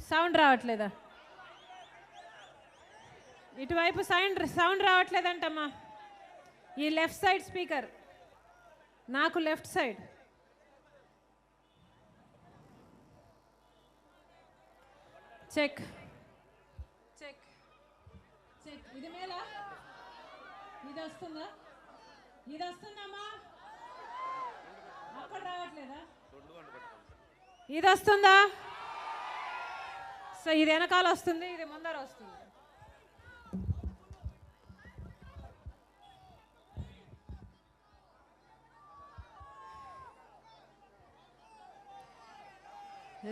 Sound రావట్లేదా? ఇటువైపు sound రావట్లేదంటమ్మా. ఈ లెఫ్ట్ సైడ్ స్పీకర్, నాకు left side. Check check check. ఇది మేలా? ఇది వస్తుందా? ఇది వస్తుందమ్మా? అక్కడ రావట్లేదా? ఇది వస్తుందా? సో ఇది వెనకాల వస్తుంది, ఇది ముందర వస్తుంది.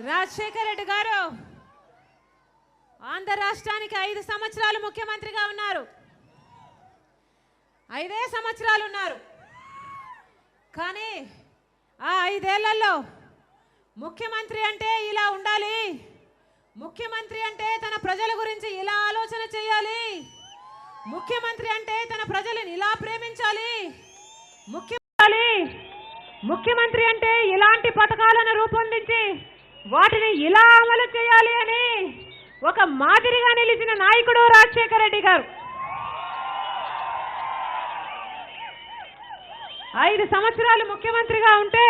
రాజశేఖర్ రెడ్డి గారు ఆంధ్ర రాష్ట్రానికి 5 సంవత్సరాలు ముఖ్యమంత్రిగా ఉన్నారు. 5 సంవత్సరాలు ఉన్నారు. కానీ ఆ 5 ఏళ్లలో ముఖ్యమంత్రి అంటే ఇలా ఉండాలి, ముఖ్యమంత్రి అంటే తన ప్రజల గురించి ఇలా ఆలోచన చేయాలి, ముఖ్యమంత్రి అంటే తన ప్రజలను ఇలా ప్రేమించాలి, ముఖ్యమంత్రి అంటే ఇలాంటి పథకాలను రూపొందించి వాటిని ఇలా అమలు చేయాలి అని ఒక మాదిరిగా నిలిచిన నాయకుడు రాజశేఖర రెడ్డి గారు. 5 సంవత్సరాలు ముఖ్యమంత్రిగా ఉంటే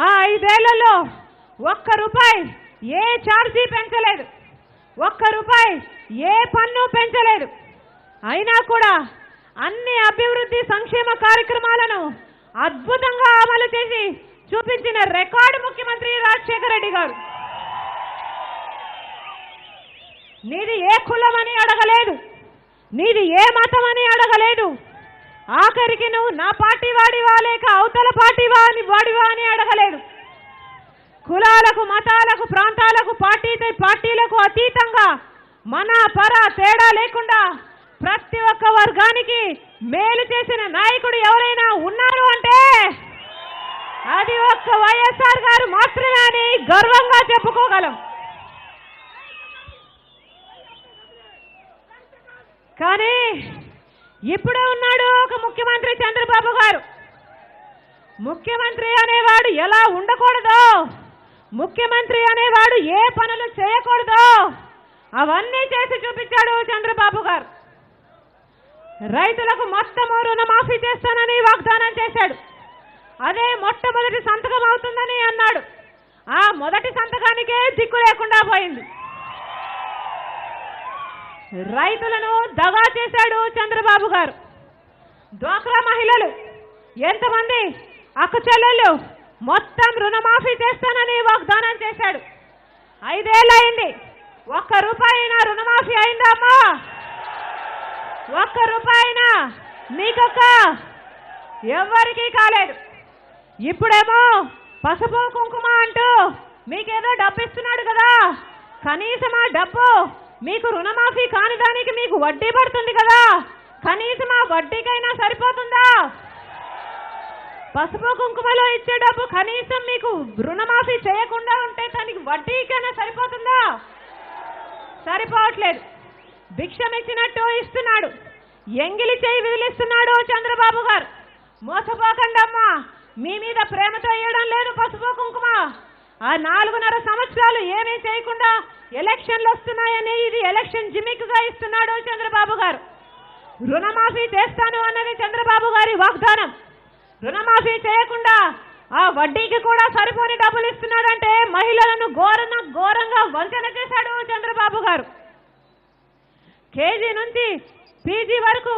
ఆ 5 ఏళ్లలో ₹1 ఏ ఛార్జీ పెంచలేదు, ₹1 ఏ పన్ను పెంచలేదు. అయినా కూడా అన్ని అభివృద్ధి సంక్షేమ కార్యక్రమాలను అద్భుతంగా అమలు చేసి చూపించిన రికార్డు ముఖ్యమంత్రి రాజశేఖర రెడ్డి గారు. నీది ఏ కులం అని అడగలేదు, నీది ఏ మతం అని అడగలేదు, ఆఖరికి నువ్వు నా పార్టీ వాడివా లేక అవతల పార్టీ వాడివా అని అడగలేదు. కులాలకు, మతాలకు, ప్రాంతాలకు, పార్టీలకు అతీతంగా మన పర తేడా లేకుండా ప్రతి ఒక్క వర్గానికి మేలు చేసిన నాయకుడు ఎవరైనా ఉన్నారు అంటే అది ఒక్క వైఎస్ఆర్ గారు మాత్రమే అని గర్వంగా చెప్పుకోగలం. కానీ ఇప్పుడు ఉన్నాడు ఒక ముఖ్యమంత్రి చంద్రబాబు గారు. ముఖ్యమంత్రి అనేవాడు ఎలా ఉండకూడదో, ముఖ్యమంత్రి అనేవాడు ఏ పనులు చేయకూడదో అవన్నీ చేసి చూపించాడు చంద్రబాబు గారు. రైతులకు మొత్తము రుణమాఫీ చేస్తానని వాగ్దానం చేశాడు. అదే మొట్టమొదటి సంతకం అవుతుందని అన్నాడు. ఆ మొదటి సంతకానికే దిక్కు లేకుండా పోయింది. రైతులను దగా చేశాడు చంద్రబాబు గారు. డ్వాక్రా మహిళలు ఎంతమంది అక్క చెల్లెళ్ళు మొత్తం రుణమాఫీ చేస్తానని వాగ్దానం చేశాడు. 5 ఏళ్ళయింది, ₹1 రుణమాఫీ అయిందా అమ్మా? ₹1 మీకొక్క ఎవరికీ కాలేదు. ఇప్పుడేమో పసుపు కుంకుమ అంటూ మీకేదో డబ్బు ఇస్తున్నాడు కదా, కనీసం ఆ డబ్బు మీకు రుణమాఫీ కాని దానికి మీకు వడ్డీ పడుతుంది కదా, కనీసం ఆ వడ్డీకైనా సరిపోతుందా? పసుపు కుంకుమలో ఇచ్చే డబ్బు కనీసం మీకు రుణమాఫీ చేయకుండా ఉంటే దానికి వడ్డీకైనా సరిపోతుందా? సరిపోవట్లేదు. భిక్షం ఇచ్చినట్టు ఇస్తున్నాడు, ఎంగిలి చేయి విదిలిస్తున్నాడు చంద్రబాబు గారు. మోసపోకండమ్మా, మీ మీద ప్రేమతో ఇవ్వడం లేదు పసుపు కుంకుమ. ఆ 4.5 సంవత్సరాలు ఏమీ చేయకుండా ఎలక్షన్లు వస్తున్నాయని ఇది ఎలక్షన్ జిమిక్గా ఇస్తున్నాడు చంద్రబాబు గారు. రుణమాఫీ చేస్తాను అన్నది చంద్రబాబు గారి వాగ్దానం. రుణమాఫీ చేయకుండా ఆ వడ్డీకి కూడా సరిపోని డబ్బులు ఇస్తున్నాడంటే మహిళలను ఘోరంగా వంచన చేశాడు చంద్రబాబు గారు. కేజీ నుంచి పీజీ వరకు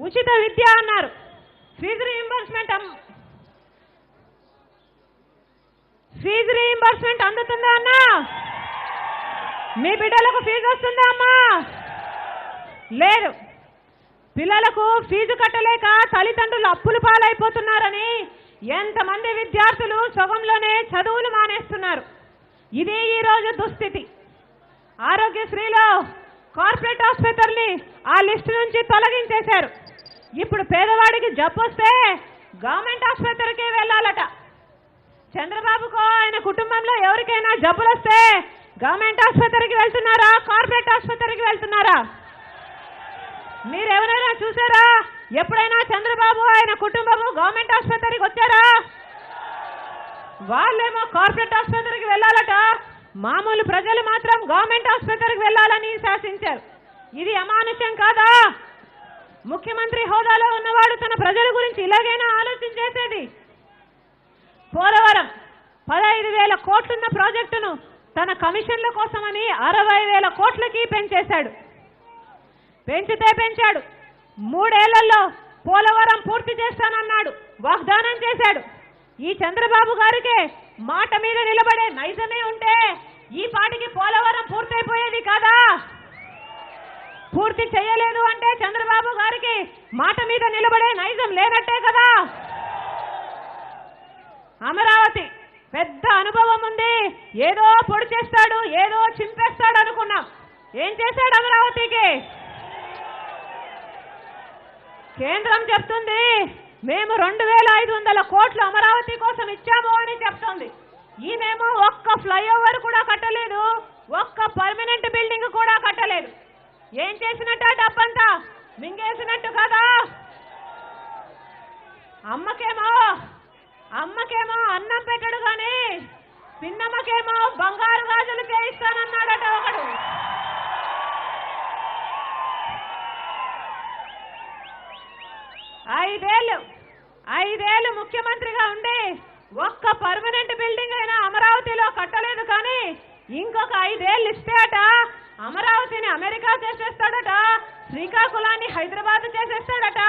ఉచిత విద్య అన్నారు. ఫీజు రీయింబర్స్మెంట్ అందుతుందా అన్నా? మీ బిడ్డలకు ఫీజు వస్తుందా అమ్మా? లేదు. పిల్లలకు ఫీజు కట్టలేక తల్లిదండ్రులు అప్పుల పాలైపోతున్నారని ఎంతమంది విద్యార్థులు సగంలోనే చదువులు మానేస్తున్నారు. ఇది ఈరోజు దుస్థితి. ఆరోగ్యశ్రీలో కార్పొరేట్ ఆసుపత్రుల్ని ఆ లిస్టు నుంచి తొలగించేశారు. ఇప్పుడు పేదవాడికి జబ్బు వస్తే గవర్నమెంట్ ఆసుపత్రికి వెళ్ళాలట. చంద్రబాబుకు ఆయన కుటుంబంలో ఎవరికైనా జబ్బులు వస్తే గవర్నమెంట్ ఆసుపత్రికి వెళ్తున్నారా, కార్పొరేట్ ఆసుపత్రికి వెళ్తున్నారా? మీరు ఎవరైనా చూసారా? ఎప్పుడైనా చంద్రబాబు ఆయన కుటుంబము గవర్నమెంట్ ఆసుపత్రికి వచ్చారా? వాళ్ళేమో కార్పొరేట్ ఆసుపత్రికి వెళ్ళాలట, మామూలు ప్రజలు మాత్రం గవర్నమెంట్ ఆసుపత్రికి వెళ్ళాలని శాసించారు. ఇది అమానుషం కాదా? ముఖ్యమంత్రి హోదాలో ఉన్నవాడు తన ప్రజల గురించి ఇలాగైనా ఆలోచించేసేది. పోలవరం 15,000 కోట్లున్న ప్రాజెక్టును తన కమిషన్ల కోసమని 60,000 కోట్లకి పెంచేశాడు. పెంచాడు. 3 ఏళ్లలో పోలవరం పూర్తి చేస్తానన్నాడు, వాగ్దానం చేశాడు. ఈ చంద్రబాబు గారికి మాట మీద నిలబడే నైజమే ఉంటే ఈ పాటికి పోలవరం పూర్తయిపోయేది కాదా? పూర్తి చేయలేదు అంటే చంద్రబాబు గారికి మాట మీద నిలబడే నైజం లేనట్టే కదా. అమరావతి పెద్ద అనుభవం ఉంది, ఏదో పొడి చేస్తాడు, ఏదో చింపేస్తాడు అనుకున్నాం. ఏం చేశాడు అమరావతికి? కేంద్రం చెప్తుంది మేము 2,500 కోట్లు అమరావతి కోసం ఇచ్చాము అని చెప్తోంది. ఈయనేమో ఒక్క ఫ్లైఓవర్ కూడా కట్టలేదు, ఒక్క పర్మనెంట్ బిల్డింగ్ కూడా కట్టలేదు. ఏం చేసినట్టు డబ్బంతా మింగేసినట్టు కదా. అమ్మకేమో అన్నం పెట్టడు గాని పిన్నమ్మకేమో బంగారు గాజులు చేయిస్తానన్నాడట ఒకడు. ఐదేళ్లు ముఖ్యమంత్రిగా ఉండి ఒక్క పర్మనెంట్ బిల్డింగ్ అయినా అమరావతిలో కట్టలేదు. కానీ ఇంకొక 5 ఏళ్ళు ఇస్తే అట అమరావతిని అమెరికా చేసేస్తాడట, శ్రీకాకుళాన్ని హైదరాబాద్ చేసేస్తాడట,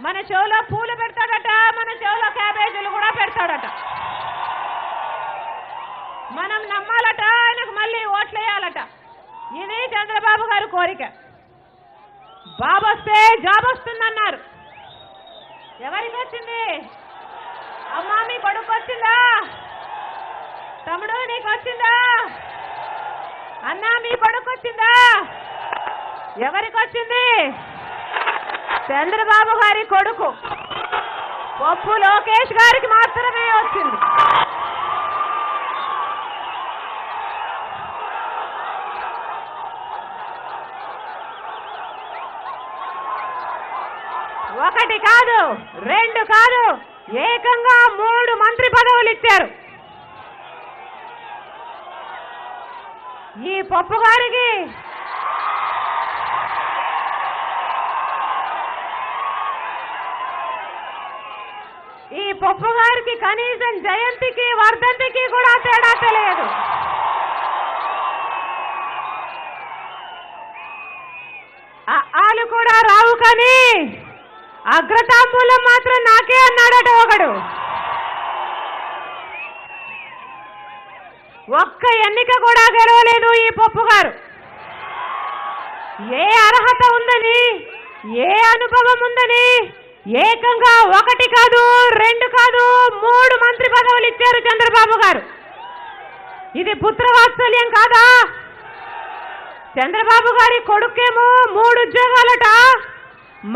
మన చెవులో పూలు పెడతాడట, మన చెవులో క్యాబేజీలు కూడా పెడతాడట. మనం నమ్మాలట, ఆయనకు మళ్ళీ ఓట్లేయాలట. ఇది చంద్రబాబు గారి కోరిక. బాబు వస్తే జాబ్ వస్తుందన్నారు. ఎవరికి వచ్చింది? అమ్మా మీ కొడుకు వచ్చిందా? తమ్ముడు నీకు వచ్చిందా? అన్నా మీ కొడుకు వచ్చిందా? ఎవరికి వచ్చింది? చంద్రబాబు గారి కొడుకు పప్పు లోకేష్ గారికి మాత్రమే వచ్చింది. ఒకటి కాదు, 2 కాదు, ఏకంగా 3 మంత్రి పదవులు ఇచ్చారు. ఈ పప్పు గారికి కనీసం జయంతికి వర్ధంతికి కూడా తేడా తెలియదు. ఆలు కూడా రావు కానీ అగ్రతాంబూలం మాత్రం నాకే అన్నాడట ఒకడు. ఒక్క ఎన్నిక కూడా గెలవలేదు ఈ పప్పు గారు. ఏ అర్హత ఉందని, ఏ అనుభవం ఉందని ఏకంగా 1 కాదు, 2 కాదు, 3 మంత్రి పదవులు ఇచ్చారు చంద్రబాబు గారు. ఇది పుత్రవాత్సల్యం కాదా? చంద్రబాబు గారి కొడుకేమో 3 ఉద్యోగాలట,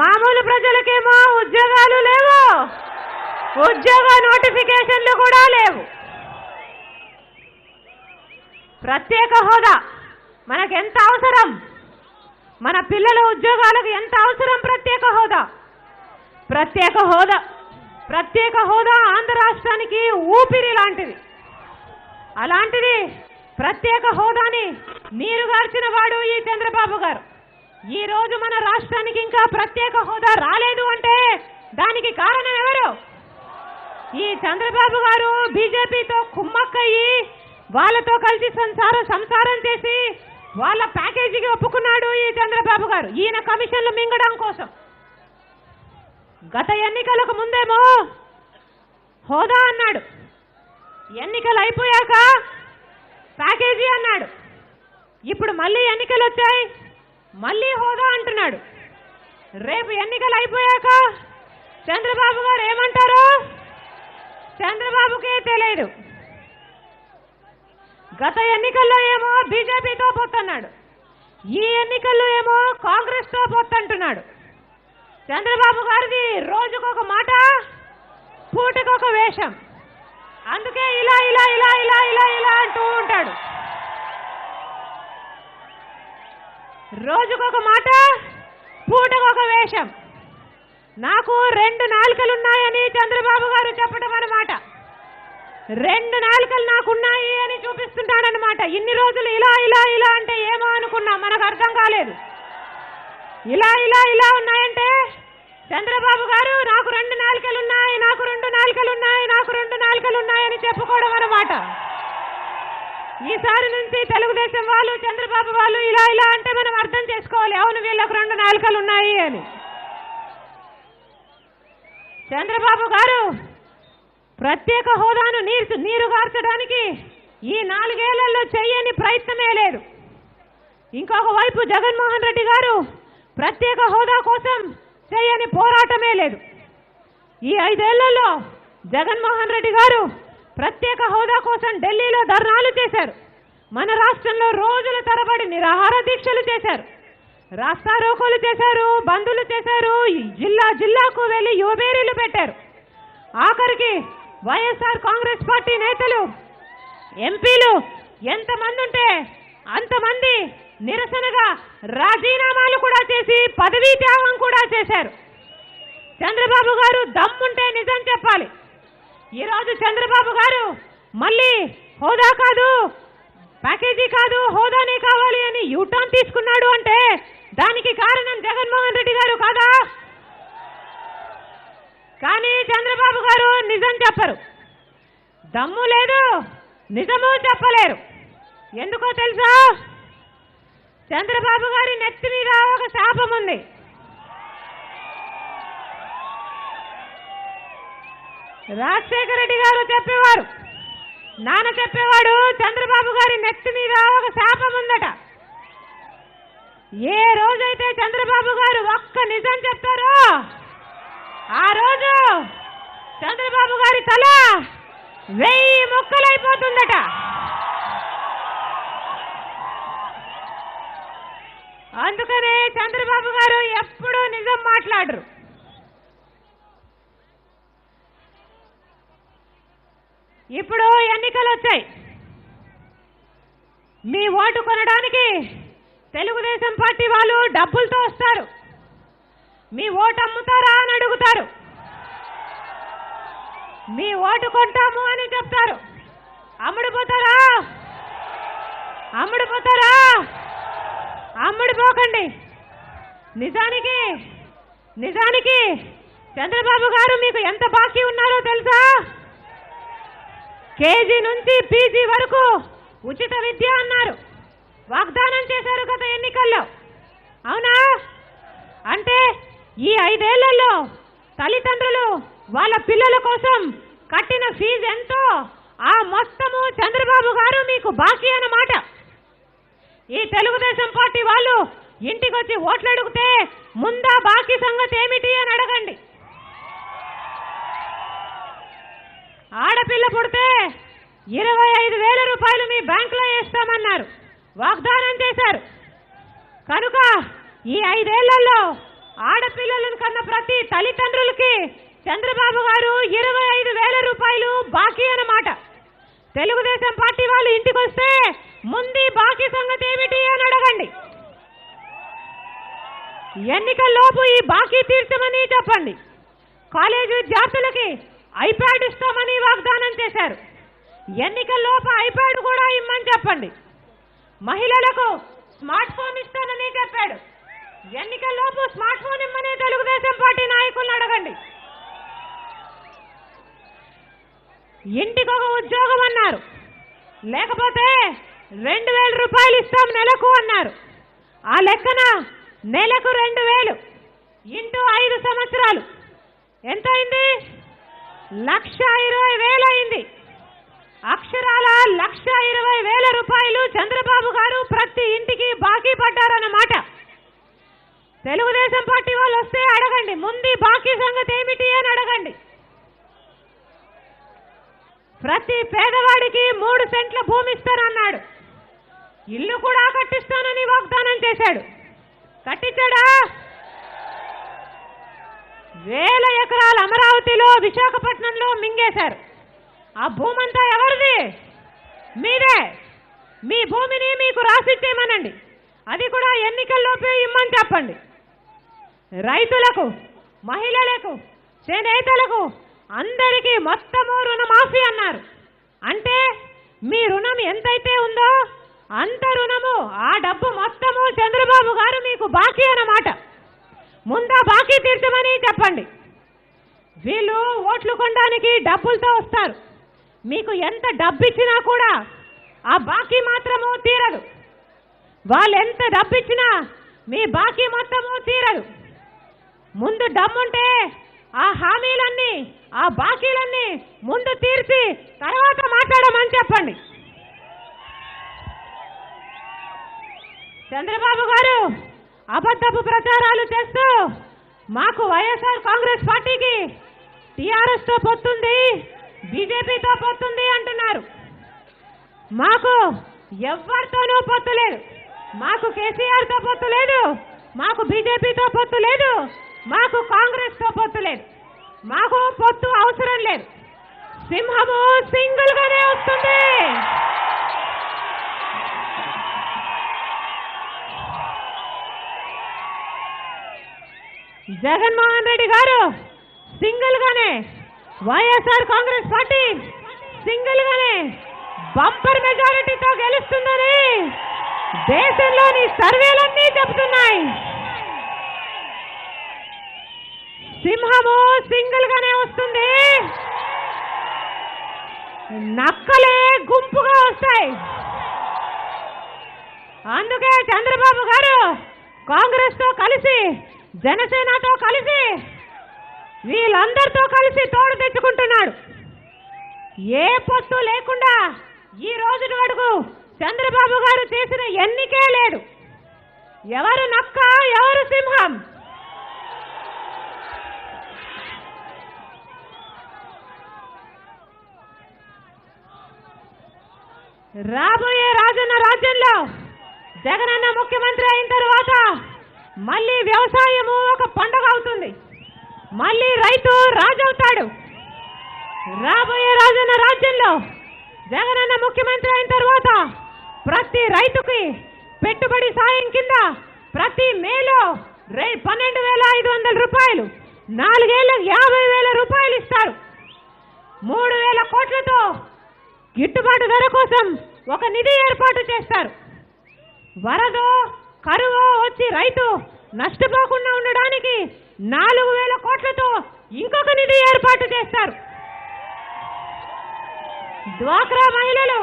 మామూలు ప్రజలకేమో ఉద్యోగాలు లేవు, ఉద్యోగ నోటిఫికేషన్లు కూడా లేవు. ప్రత్యేక హోదా మనకెంత అవసరం? మన పిల్లల ఉద్యోగాలకు ఎంత అవసరం? ప్రత్యేక హోదా ఆంధ్ర రాష్ట్రానికి ఊపిరి లాంటిది. అలాంటిది ప్రత్యేక హోదాని నీరుగార్చిన వాడు ఈ చంద్రబాబు గారు. ఈ రోజు మన రాష్ట్రానికి ఇంకా ప్రత్యేక హోదా రాలేదు అంటే దానికి కారణం ఎవరు? ఈ చంద్రబాబు గారు బీజేపీతో కుమ్మక్కయ్యి వాళ్ళతో కలిసి సంసారం చేసి వాళ్ళ ప్యాకేజీకి ఒప్పుకున్నాడు ఈ చంద్రబాబు గారు, ఈయన కమిషన్లు మింగడం కోసం. గత ఎన్నికలకు ముందేమో హోదా అన్నాడు, ఎన్నికలు అయిపోయాక ప్యాకేజీ అన్నాడు. ఇప్పుడు మళ్ళీ ఎన్నికలు వచ్చాయి, మళ్ళీ హోదా అంటున్నాడు. రేపు ఎన్నికలు అయిపోయాక చంద్రబాబు గారు ఏమంటారో చంద్రబాబుకే తెలియదు. గత ఎన్నికల్లో ఏమో బీజేపీతో పొత్తన్నాడు, ఈ ఎన్నికల్లో ఏమో కాంగ్రెస్తో పొత్తంటున్నాడు. చంద్రబాబు గారిది రోజుకొక మాట, పూటకొక వేషం. అందుకే ఇలా ఇలా ఇలా ఇలా ఇలా ఇలా అంటూ ఉంటాడు. రోజుకొక మాట, పూటకొక వేషం. నాకు 2 నాలుకలున్నాయని చంద్రబాబు గారు చెప్పడం అన్నమాట. 2 నాలుకలు నాకున్నాయి అని చూపిస్తుంటాడనమాట. ఇన్ని రోజులు ఇలా ఇలా ఇలా అంటే ఏమో అనుకున్నా, మనకు అర్థం కాలేదు. ఇలా ఇలా ఇలా ఉన్నాయంటే చంద్రబాబు గారు నాకు 2 నాలుకలు ఉన్నాయి, నాకు 2 నాలుకలు ఉన్నాయి, నాకు 2 నాలుకలు ఉన్నాయని చెప్పుకోవడం అన్నమాట. ఈసారి నుంచి తెలుగుదేశం వాళ్ళు చంద్రబాబు వాళ్ళు ఇలా ఇలా అంటే మనం అర్థం చేసుకోవాలి, అవును వీళ్ళకు 2 నాలుకలు ఉన్నాయి అని. చంద్రబాబు గారు ప్రత్యేక హోదాను నీరుగార్చడానికి ఈ 4 ఏళ్లలో చేయని ప్రయత్నమే లేదు. ఇంకొక వైపు జగన్మోహన్ రెడ్డి గారు ప్రత్యేక హోదా కోసం చేయని పోరాటమే లేదు. ఈ 5 ఏళ్లలో జగన్మోహన్ రెడ్డి గారు ప్రత్యేక హోదా కోసం ఢిల్లీలో ధర్నాలు చేశారు. మన రాష్ట్రంలో రోజుల తరబడి నిరాహార దీక్షలు చేశారు, రాస్తారోకోలు చేశారు, బంధులు చేశారు, జిల్లా జిల్లాకు వెళ్లి యువబేరీలు పెట్టారు. ఆఖరికి వైఎస్ఆర్ కాంగ్రెస్ పార్టీ నేతలు ఎంపీలు ఎంతమంది ఉంటే అంతమంది నిరసనగా రాజీనామాలు కూడా చేసి పదవీ త్యాగం కూడా చేశారు. చంద్రబాబు గారు దమ్ముంటే నిజం చెప్పాలి. ఈరోజు చంద్రబాబు గారు మళ్ళీ హోదా కాదు, ప్యాకేజీ కాదు, హోదానే కావాలి అని యూటర్న్ తీసుకున్నాడు అంటే దానికి కారణం జగన్మోహన్ రెడ్డి గారు కాదా? కానీ చంద్రబాబు గారు నిజం చెప్పరు, దమ్ము లేదు, నిజము చెప్పలేరు. ఎందుకో తెలుసా? చంద్రబాబు గారి నెత్తి మీద ఒక శాపం ఉంది. రాజశేఖర రెడ్డి గారు చెప్పేవారు, నాన్న చెప్పేవాడు, చంద్రబాబు గారి నెత్తి మీద ఒక శాపం ఉందట. ఏ రోజైతే చంద్రబాబు గారు ఒక్క నిజం చెప్తారో ఆ రోజు చంద్రబాబు గారి తల 1000 ముక్కలైపోతుందట. అందుకనే చంద్రబాబు గారు ఎప్పుడూ నిజం మాట్లాడరు. ఇప్పుడు ఎన్నికలు వచ్చాయి, మీ ఓటు కొనడానికి తెలుగుదేశం పార్టీ వాళ్ళు డబ్బులతో వస్తారు. మీ ఓటు అమ్ముతారా అని అడుగుతారు, మీ ఓటు కొంటాము అని చెప్తారు. అమ్ముడుపోతారా? అమ్ముడుపోతారా? అమ్ముడుపోకండి. నిజానికి చంద్రబాబు గారు మీకు ఎంత బాకీ ఉన్నారో తెలుసా? కేజీ నుంచి పీజీ వరకు ఉచిత విద్య అన్నారు, వాగ్దానం చేశారు గత ఎన్నికల్లో, అవునా? అంటే ఈ 5 ఏళ్లలో తల్లిదండ్రులు వాళ్ళ పిల్లల కోసం కట్టిన ఫీజు ఎంతో ఆ మొత్తము చంద్రబాబు గారు మీకు బాకీ అన్నమాట. ఈ తెలుగుదేశం పార్టీ వాళ్ళు ఇంటికి వచ్చి ఓట్లు అడిగితే ముందా బాకీ సంగతి ఏమిటి అని అడగండి. ఆడపిల్ల పుడితే 25,000 రూపాయలు మీ బ్యాంకులో వేస్తామన్నారు, వాగ్దానం చేశారు. కనుక ఈ 5 ఏళ్లలో ఆడపిల్లలను కన్న ప్రతి తల్లిదండ్రులకి చంద్రబాబు గారు 25,000 రూపాయలు బాకీ అన్నమాట. తెలుగుదేశం పార్టీ వాళ్ళు ఇంటికి వస్తే ముందు బాకీ సంగతి ఏమిటి అని అడగండి. ఎన్నికల్లోపు ఈ బాకీ తీర్చమని చెప్పండి. కాలేజీ విద్యార్థులకి ఐప్యాడ్ ఇస్తామని వాగ్దానం చేశారు, ఎన్నికల్లోపు ఐప్యాడ్ కూడా ఇమ్మని చెప్పండి. మహిళలకు స్మార్ట్ ఫోన్ ఇస్తానని చెప్పాడు, ఎన్నికల్లోపు స్మార్ట్ ఫోన్ ఇమ్మని తెలుగుదేశం పార్టీ నాయకులను అడగండి. ఇంటికొక ఉద్యోగం అన్నారు, లేకపోతే 2,000 రూపాయలు ఇస్తాం నెలకు అన్నారు. ఆ లెక్కన నెలకు 2,000 ఇంటూ 5 సంవత్సరాలు ఎంత అయింది? 1,20,000 అయింది. అక్షరాల 1,20,000 రూపాయలు చంద్రబాబు గారు ప్రతి ఇంటికి బాకీ పడ్డారన్నమాట. తెలుగుదేశం పార్టీ వాళ్ళు వస్తే అడగండి, ముందు బాకీ సంగతి ఏమిటి అని అడగండి. ప్రతి పేదవాడికి 3 సెంట్ల భూమి ఇస్తానన్నాడు, ఇల్లు కూడా కట్టిస్తానని వాగ్దానం చేశాడు. కట్టించాడా? 1000 ఎకరాలు అమరావతిలో విశాఖపట్నంలో మింగేశారు. ఆ భూమంతా ఎవరిది? మీదే. మీ భూమిని మీకు రాసిచ్చేయమనండి, అది కూడా ఎన్నికల్లోపే ఇమ్మని చెప్పండి. రైతులకు, మహిళలకు, చేనేతలకు అందరికీ మొత్తము రుణమాఫీ అన్నారు, అంటే మీ రుణం ఎంతైతే ఉందో అంత రుణము, ఆ డబ్బు మొత్తము చంద్రబాబు గారు మీకు బాకీ అన్నమాట. ముందా బాకీ తీర్చమని చెప్పండి. వీళ్ళు ఓట్లు కొనడానికి డబ్బులతో వస్తారు. మీకు ఎంత డబ్బు ఇచ్చినా కూడా ఆ బాకీ మాత్రము తీరదు. వాళ్ళు ఎంత డబ్బు ఇచ్చినా మీ బాకీ మొత్తము తీరదు. ముందు డమ్ముంటే ఆ హామీలన్నీ, ఆ బాకీలన్నీ ముందు తీర్చి తర్వాత మాట్లాడమని చెప్పండి. చంద్రబాబు గారు అబద్ధపు ప్రచారాలు చేస్తూ మాకు వైఎస్ఆర్ కాంగ్రెస్ పార్టీకి టీఆర్ఎస్తో పొత్తుంది, బీజేపీతో పొత్తుంది అంటున్నారు. మాకు ఎవరితోనూ పొత్తు లేదు. మాకు కేసీఆర్తో పొత్తు లేదు, మాకు బీజేపీతో పొత్తు లేదు, మాకు కాంగ్రెస్తో పొత్తు లేదు. మాకు పొత్తు అవసరం లేదు. సింహము సింగిల్ గానే వస్తుంది. జగన్మోహన్ రెడ్డి గారు సింగిల్ గానే, వైఎస్ఆర్ కాంగ్రెస్ పార్టీ సింగిల్ గానే బంపర్ మెజారిటీతో గెలుస్తుందని దేశంలోని సర్వేలన్నీ చెబుతున్నాయి. సింహము సింగిల్ గానే వస్తుంది. నక్కలే గుంపుగా వస్తాయి. అందుకే చంద్రబాబు గారు కాంగ్రెస్ తో కలిసి, జనసేనతో కలిసి, వీళ్ళందరితో కలిసి తోడు తెచ్చుకుంటున్నాడు. ఏ పొత్తు లేకుండా ఈ రోజు వరకు చంద్రబాబు గారు చేసిన ఎన్నికే లేడు. ఎవరు నక్క, ఎవరు సింహం? రాబోయే రాజన్న రాజ్యంలో జగనన్న ముఖ్యమంత్రి అయిన తర్వాత మళ్ళీ వ్యవసాయము ఒక పండుగ అవుతుంది. మళ్ళీ రైతు రాజవుతాడు. రాబోయే రాజన్న రాజ్యంలో జగనన్న ముఖ్యమంత్రి అయిన తర్వాత ప్రతి రైతుకి పెట్టుబడి సాయం కింద ప్రతి మేలో 12,500 రూపాయలు, 4 ఏళ్ళకు 50,000 రూపాయలు ఇస్తారు. 3,000 కోట్లతో గిట్టుబాటు ధర కోసం ఒక నిధి ఏర్పాటు చేస్తారు. వరదో కరువు వచ్చి రైతు నష్టపోకుండా ఉండడానికి 4,000 కోట్లతో ఇంకొక నిధి ఏర్పాటు చేస్తారు. డ్వాక్రా మహిళలు,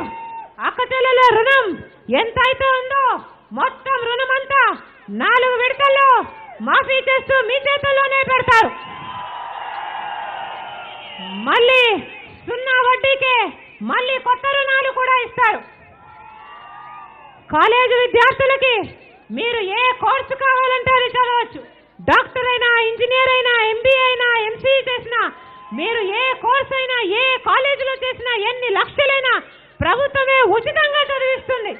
అక్కచెల్లెల రుణం ఎంతైతే ఉందో మొత్తం రుణమంతా 4 విడతల్లో మాఫీ చేస్తూ మీ చేతుల్లోనే పెడతారు. మళ్ళీ 0 వడ్డీకే మళ్ళీ కొత్త రుణాలు కూడా ఇస్తారు. కాలేజీ విద్యార్థులకి మీరు ఏ కోర్సు కావాలంటే అది చదవచ్చు. డాక్టర్ అయినా, ఇంజనీర్ అయినా, ఎంబీఏ అయినా, ఎంసీఈ చేసినా, మీరు ఏ కోర్సు అయినా, ఏ కాలేజీలో చేసినా, ఎన్ని లక్షలైనా ప్రభుత్వమే ఉచితంగా చదివిస్తుంది.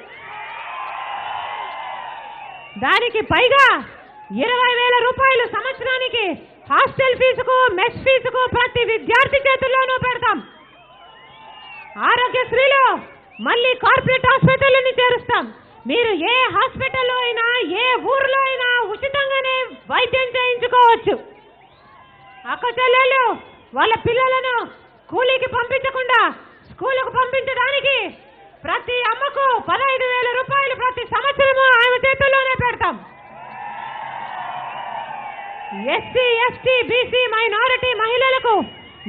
దానికి పైగా 20,000 రూపాయలు సంవత్సరానికి హాస్టల్ ఫీజుకు, మెస్ ఫీజుకు ప్రతి విద్యార్థి చేతుల్లోనూ పెడతాం. ఆరోగ్యశ్రీలో మళ్ళీ కార్పొరేట్ హాస్పిటల్ని చేరుస్తాం. మీరు ఏ హాస్పిటల్లో అయినా, ఏ ఊర్లో అయినా ఉచితంగానే వైద్యం చేయించుకోవచ్చు. అక్క చెల్లెళ్ళు వాళ్ళ పిల్లలను కూలీకి పంపించకుండా స్కూలుకు పంపించడానికి ప్రతి అమ్మకు 15,000 రూపాయలు ప్రతి సంవత్సరము ఆమె చేతుల్లోనే పెడతాం. ఎస్సీ, ఎస్టీ, బీసీ, మైనారిటీ మహిళలకు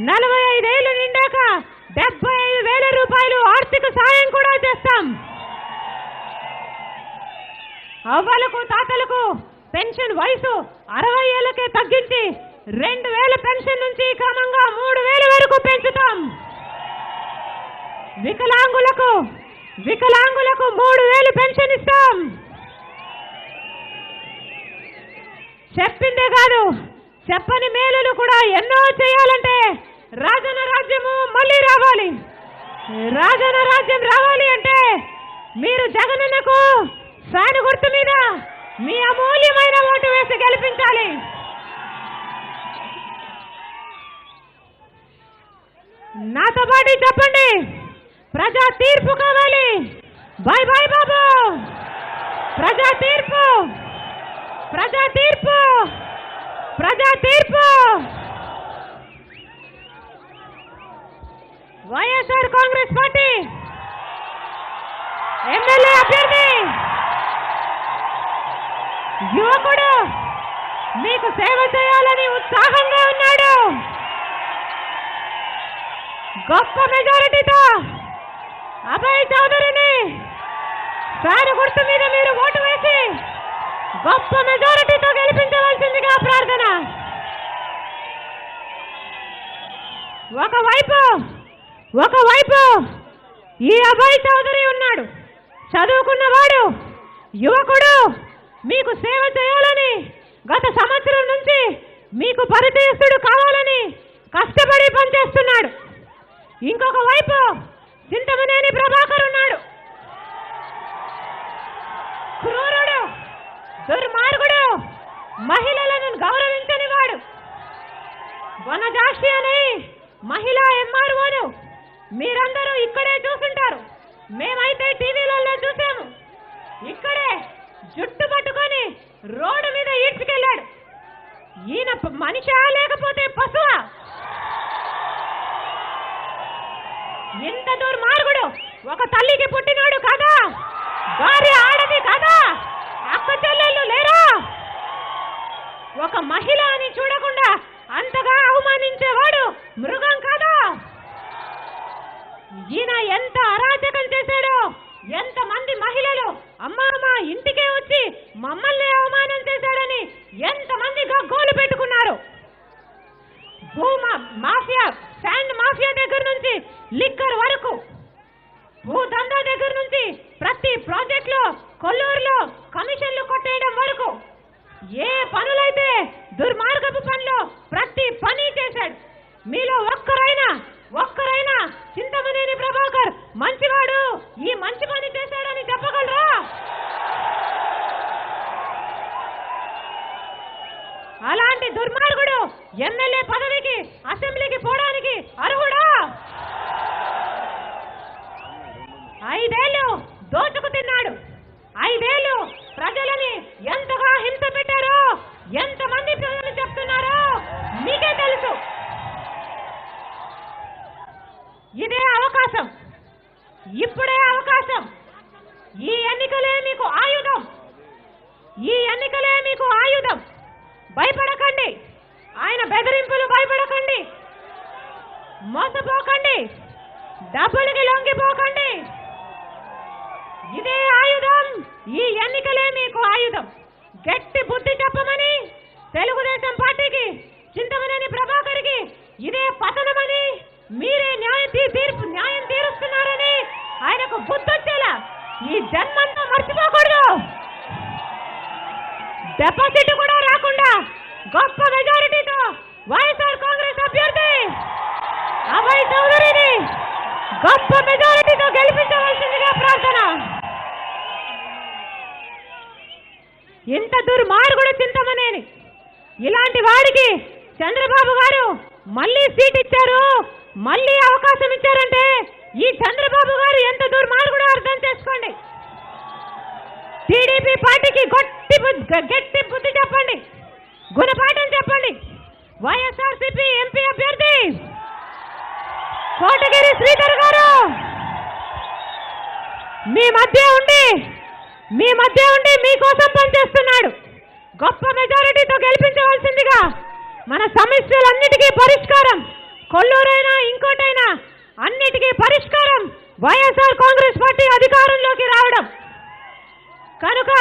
45 ఏళ్లు నిండాక 75,000 రూపాయలు ఆర్థిక సాయం కూడా చేస్తాం. అవ్వలకు, తాతలకు పెన్షన్ వయసు 60 ఏళ్లకే తగ్గించి 2,000 పెన్షన్ నుంచి క్రమంగా 3,000 వరకు పెంచుతాం. వికలాంగులకు 3,000 పెన్షన్ ఇస్తాం. చెప్పిందే కాదు, చెప్పని మేలులు కూడా ఎన్నో చేయాలంటే రాజన్న రాజ్యము మళ్ళీ రావాలి. రాజన్న రాజ్యం రావాలి అంటే మీరు జగనన్నకు ఫ్యాన్ గుర్తు మీద మీ అమూల్యమైన ఓటు వేసి గెలిపించాలి. నాతో పాటు చెప్పండి, ప్రజా తీర్పు కావాలి. బాయ్ బాయ్ బాబు. ప్రజా తీర్పు, ప్రజా తీర్పు, ప్రజా తీర్పు. వైఎస్ఆర్ కాంగ్రెస్ పార్టీ ఎమ్మెల్యే అభ్యర్థి యువకుడు మీకు సేవ చేయాలని ఉత్సాహంగా ఉన్నాడు. గొప్ప మెజారిటీతో అభయ్ చౌదరిని ఫ్యాన్ గుర్తు మీద మీరు ఓటు వేసి గొప్ప మెజారిటీతో గెలిపించవలసిందిగా ప్రార్థన. ఒకవైపు ఈ అభయ్ చౌదరి ఉన్నాడు, చదువుకున్నవాడు, యువకుడు, మీకు సేవ చేయాలని గత సంవత్సరం నుంచి మీకు పరిచయస్తుడు కావాలని కష్టపడి పనిచేస్తున్నాడు. ఇంకొక వైపు చింతమనేని ప్రభాకర్ ఉన్నాడు, క్రూరుడు, దుర్మార్గుడు, మహిళలను గౌరవించని వాడు. వనజాక్షి అని మహిళా ఎంఆర్ఓను మీరందరూ ఇక్కడే చూసుంటారు, మేమైతే టీవీలలో చూసాము. ఇక్కడే జుట్టు పట్టుకొని రోడ్డు మీద ఈడ్చుకెళ్ళాడు. ఈయన మనిషా లేకపోతే పశువా? ఎంత దుర్మార్గుడు! ఒక తల్లికి పుట్టినాడు కదా, భార్య ఆడది కదా, అక్క చెల్లెళ్ళు లేరా? ఒక మహిళ అని చూడకుండా అంతగా అవమానించేవాడు మృగం కదా. ఈయన ఎంత అరాచకం చేశాడో, ఎంతమంది మహిళలు అమ్మా మా ఇంటికే వచ్చి మమ్మల్ని అవమానం చేశాడని ఎంతమంది గగ్గోలు పెట్టుకున్నారు. మాఫియా, శాండ్ మాఫియా దగ్గర నుంచి లిక్కర్ వరకు, భూదందా దగ్గర నుంచి ప్రతి ప్రాజెక్ట్ లో కొల్లూరులో కమిషన్లు కొట్టేయడం వరకు ఏ పనులైతే దుర్మార్గపు పనులు ప్రతి పని చేశాడు. మీలో ఒక్కరైనా చింతమనేని ప్రభాకర్ మంచివాడు, ఈ మంచి పని చేశాడని చెప్పగలరా? అలాంటి దుర్మార్గుడు ఎమ్మెల్యే పదవికి, అసెంబ్లీకి పోవడానికి అర్హుడా? 5 ఏళ్ళు దోచుకు తిన్నాడు. 5 ఏళ్ళు ప్రజలని ఎంతగా హింస పెట్టారో, ఎంతమంది ప్రజలు చెప్తున్నారో మీకే తెలుసు. ఇదే అవకాశం, ఇప్పుడే అవకాశం. ఈ ఎన్నికలే మీకు ఆయుధం. భయపడకండి, ఆయన బెదిరింపులు భయపడకండి, మోసపోకండి, డబ్బులకి లొంగిపోకండి. ఇదే ఆయుధం, ఈ ఎన్నికలే మీకు ఆయుధం. గట్టి బుద్ధి చెప్పమని తెలుగుదేశం పార్టీకి, చింతమనేని ప్రభాకర్కి ఇదే పతనమని, మీరే న్యాయం తీరుస్తున్నారని ఆయనకు బుద్ధొచ్చేలా ఈ జన్మంతా మర్చిపోకూడదు. డిపాజిట్ కూడా రాకుండా గొప్ప మెజారిటీతో వైఎస్ఆర్ కాంగ్రెస్ అభ్యర్థి అభయ్ చౌదరిని గొప్ప మెజారిటీతో గెలిపించవలసిందిగా ప్రార్థన. ఇంత దుర్మార్గుడు చింతమనేని, ఇలాంటి వాడికి చంద్రబాబు గారు మళ్ళీ సీట్ ఇచ్చారు, మళ్ళీ అవకాశం ఇచ్చారంటే ఈ చంద్రబాబు గారు ఎంత దుర్మార్గుడో అర్థం చేసుకోండి. టీడీపీ పార్టీకి గట్టి బుద్ధి చెప్పండి, గుణపాఠం చెప్పండి. వైఎస్ఆర్సీపీ ఎంపీ అభ్యర్థి కోటగిరి శ్రీధర్ గారు మీ మధ్య ఉండి మీకోసం పనిచేస్తున్నాడు. గొప్ప మెజారిటీతో గెలిపించవలసిందిగా, మన సమస్యలన్నిటికీ పరిష్కారం, కొల్లూరైనా ఇంకోటైనా అన్నిటికీ పరిష్కారం వైఎస్ఆర్ కాంగ్రెస్ పార్టీ అధికారంలోకి రావడం. కనుక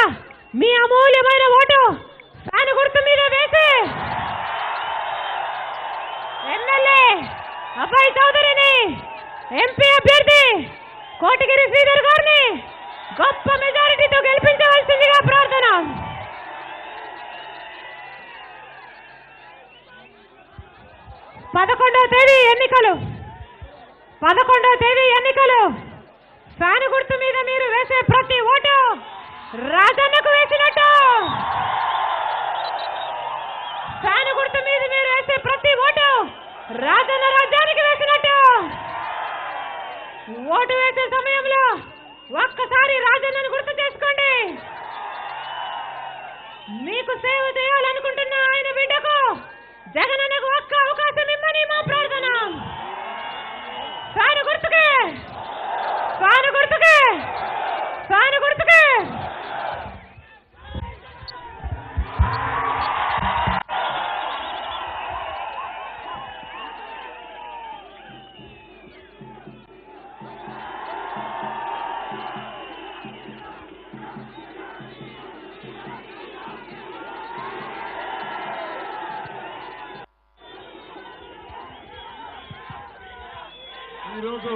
మీ అమూల్యమైన ఓటు ఫ్యాన్ గుర్తు మీద వేసి ఎమ్మెల్యే అభయ్ చౌదరిని, ఎంపీ అభ్యర్థి కోటగిరి శ్రీధర్ గారిని గొప్ప మెజారిటీతో గెలిపించవలసిందిగా ప్రార్థన. 11వ తేదీ ఎన్నికలు. ఫ్యాన్ గుర్తు మీద మీరు వేసే ప్రతి ఓటు రాజన్నకు వేసినట్టు. ఫ్యాన్ గుర్తు మీద మీరు వేసే ప్రతి ఓటు రాజన్న రాజ్యానికి వేసినట్టు. ఓటు వేసే సమయంలో ఒక్కసారి రాజన్నను గుర్తు చేసుకోండి. మీకు సేవ చేయాలనుకుంటున్న ఆయన బిడ్డకు, జగనన్నకు ఒక్క అవకాశం ఇమ్మని మా ప్రార్థన. ఫ్యాన్ ఫ్యాన్ గుర్తుకే. ఈరోజు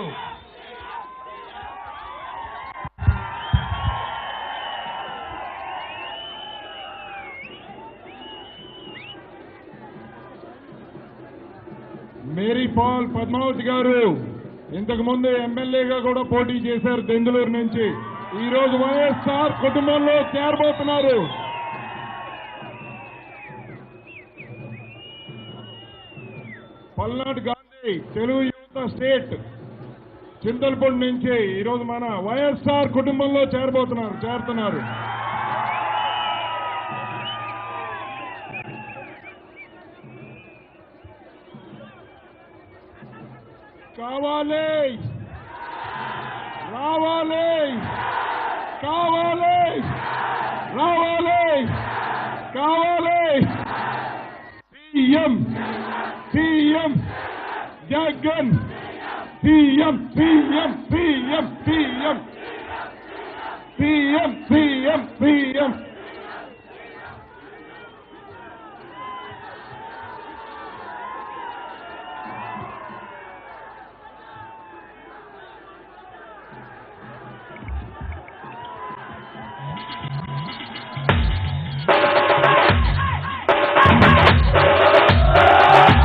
మేరీ పాల్ పద్మావతి గారు ఇంతకు ముందు ఎమ్మెల్యేగా కూడా పోటీ చేశారు దెందులూరు నుంచి. ఈ రోజు వైఎస్ఆర్ కుటుంబంలో చేరబోతున్నారు. పల్నాడు గాంధీ తెలుగు యువత స్టేట్ చింతలపూడి నుంచి ఈరోజు మన వైఎస్ఆర్ కుటుంబంలో చేరుతున్నారు. కావాలి, రావాలి, కావాలి, రావాలి, కావాలి. CM CM Jagan, CM CM CM CM CM CM CM